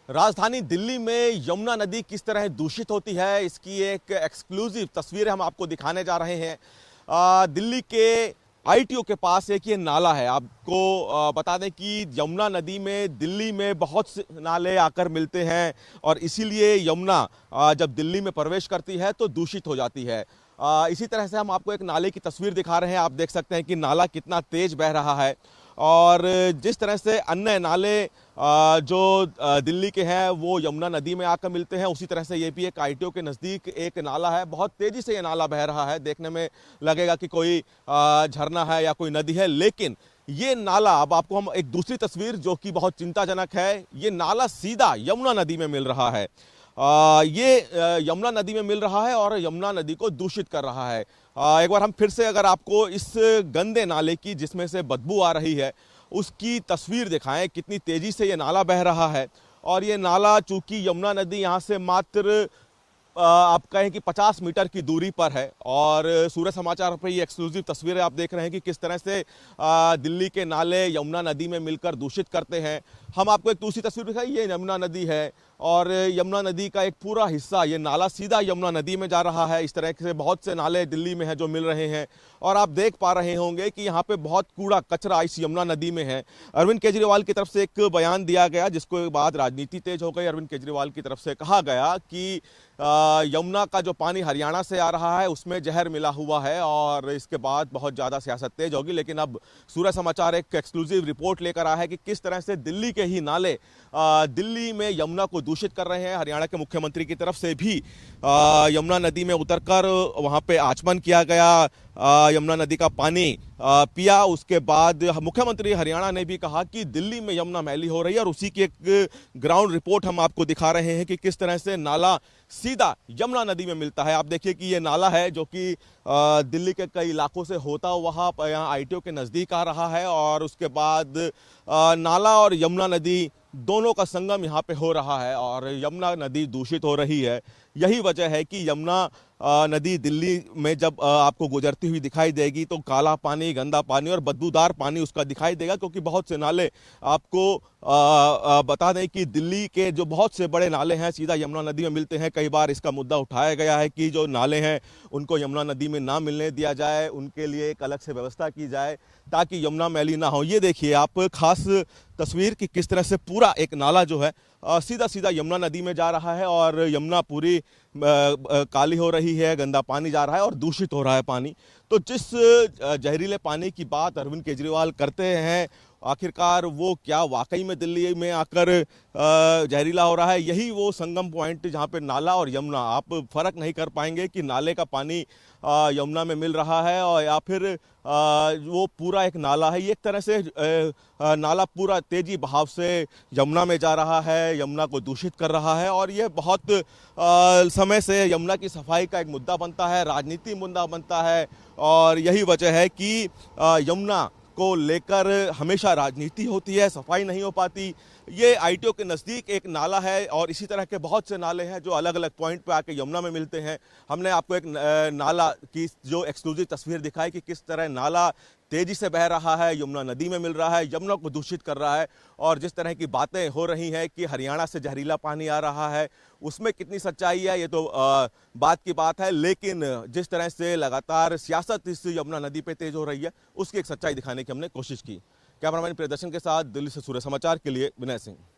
राजधानी दिल्ली में यमुना नदी किस तरह दूषित होती है, इसकी एक एक्सक्लूसिव तस्वीर हम आपको दिखाने जा रहे हैं। दिल्ली के आईटीओ के पास एक ये नाला है। आपको बता दें कि यमुना नदी में दिल्ली में बहुत से नाले आकर मिलते हैं और इसीलिए यमुना जब दिल्ली में प्रवेश करती है तो दूषित हो जाती है। इसी तरह से हम आपको एक नाले की तस्वीर दिखा रहे हैं। आप देख सकते हैं कि नाला कितना तेज बह रहा है और जिस तरह से अन्य नाले जो दिल्ली के हैं वो यमुना नदी में आकर मिलते हैं, उसी तरह से ये भी एक आईटीओ के नज़दीक एक नाला है। बहुत तेज़ी से ये नाला बह रहा है, देखने में लगेगा कि कोई झरना है या कोई नदी है, लेकिन ये नाला, अब आपको हम एक दूसरी तस्वीर जो कि बहुत चिंताजनक है, ये नाला सीधा यमुना नदी में मिल रहा है। यमुना नदी में मिल रहा है और यमुना नदी को दूषित कर रहा है। एक बार हम फिर से अगर आपको इस गंदे नाले की, जिसमें से बदबू आ रही है, उसकी तस्वीर दिखाएं, कितनी तेजी से ये नाला बह रहा है। और ये नाला चूंकि यमुना नदी यहाँ से मात्र आप कहें कि 50 मीटर की दूरी पर है और सूर्य समाचार पर ये एक्सक्लूसिव तस्वीरें आप देख रहे हैं कि किस तरह से दिल्ली के नाले यमुना नदी में मिलकर दूषित करते हैं। हम आपको एक दूसरी तस्वीर दिखाई, ये यमुना नदी है और यमुना नदी का एक पूरा हिस्सा, ये नाला सीधा यमुना नदी में जा रहा है। इस तरह से बहुत से नाले दिल्ली में हैं जो मिल रहे हैं और आप देख पा रहे होंगे कि यहाँ पे बहुत कूड़ा कचरा इस यमुना नदी में है। अरविंद केजरीवाल की तरफ से एक बयान दिया गया जिसके बाद राजनीति तेज हो गई। अरविंद केजरीवाल की तरफ से कहा गया कि यमुना का जो पानी हरियाणा से आ रहा है उसमें जहर मिला हुआ है और इसके बाद बहुत ज़्यादा सियासत तेज होगी। लेकिन अब सूर्य समाचार एक एक्सक्लूसिव रिपोर्ट लेकर आया है कि किस तरह से दिल्ली के ही नाले दिल्ली में यमुना को दूषित कर रहे हैं। हरियाणा के मुख्यमंत्री की तरफ से भी यमुना नदी में उतरकर वहां पे आचमन किया गया, यमुना नदी का पानी पिया। उसके बाद मुख्यमंत्री हरियाणा ने भी कहा कि दिल्ली में यमुना मैली हो रही है और उसी की एक ग्राउंड रिपोर्ट हम आपको दिखा रहे हैं कि किस तरह से नाला सीधा यमुना नदी में मिलता है। आप देखिए कि ये नाला है जो कि दिल्ली के कई इलाकों से होता हुआ यहाँ आईटीओ के नज़दीक आ रहा है और उसके बाद नाला और यमुना नदी दोनों का संगम यहाँ पे हो रहा है और यमुना नदी दूषित हो रही है। यही वजह है कि यमुना नदी दिल्ली में जब आपको गुजरती हुई दिखाई देगी तो काला पानी, गंदा पानी और बदबूदार पानी उसका दिखाई देगा, क्योंकि बहुत से नाले आपको बता दें कि दिल्ली के जो बहुत से बड़े नाले हैं सीधा यमुना नदी में मिलते हैं। कई बार इसका मुद्दा उठाया गया है कि जो नाले हैं उनको यमुना नदी में ना मिलने दिया जाए, उनके लिए एक अलग से व्यवस्था की जाए ताकि यमुना मैली ना हो। ये देखिए आप खास तस्वीर कि किस तरह से पूरा एक नाला जो है सीधा सीधा यमुना नदी में जा रहा है और यमुना पूरी काली हो रही है, गंदा पानी जा रहा है और दूषित हो रहा है पानी। तो जिस जहरीले पानी की बात अरविंद केजरीवाल करते हैं, आखिरकार वो क्या वाकई में दिल्ली में आकर जहरीला हो रहा है? यही वो संगम पॉइंट जहाँ पे नाला और यमुना, आप फर्क नहीं कर पाएंगे कि नाले का पानी यमुना में मिल रहा है और या फिर वो पूरा एक नाला है। ये एक तरह से नाला पूरा तेजी बहाव से यमुना में जा रहा है, यमुना को दूषित कर रहा है और ये बहुत समय से यमुना की सफाई का एक मुद्दा बनता है, राजनीति मुद्दा बनता है और यही वजह है कि यमुना को लेकर हमेशा राजनीति होती है, सफाई नहीं हो पाती। ये आईटीओ के नज़दीक एक नाला है और इसी तरह के बहुत से नाले हैं जो अलग अलग पॉइंट पे आके यमुना में मिलते हैं। हमने आपको एक नाला की जो एक्सक्लूसिव तस्वीर दिखाई कि किस तरह नाला तेजी से बह रहा है, यमुना नदी में मिल रहा है, यमुना को दूषित कर रहा है और जिस तरह की बातें हो रही हैं कि हरियाणा से जहरीला पानी आ रहा है, उसमें कितनी सच्चाई है ये तो बात की बात है। लेकिन जिस तरह से लगातार सियासत इस यमुना नदी पे तेज हो रही है, उसकी एक सच्चाई दिखाने की हमने कोशिश की। कैमरामैन प्रियदर्शन के साथ दिल्ली से सूर्य समाचार के लिए विनय सिंह।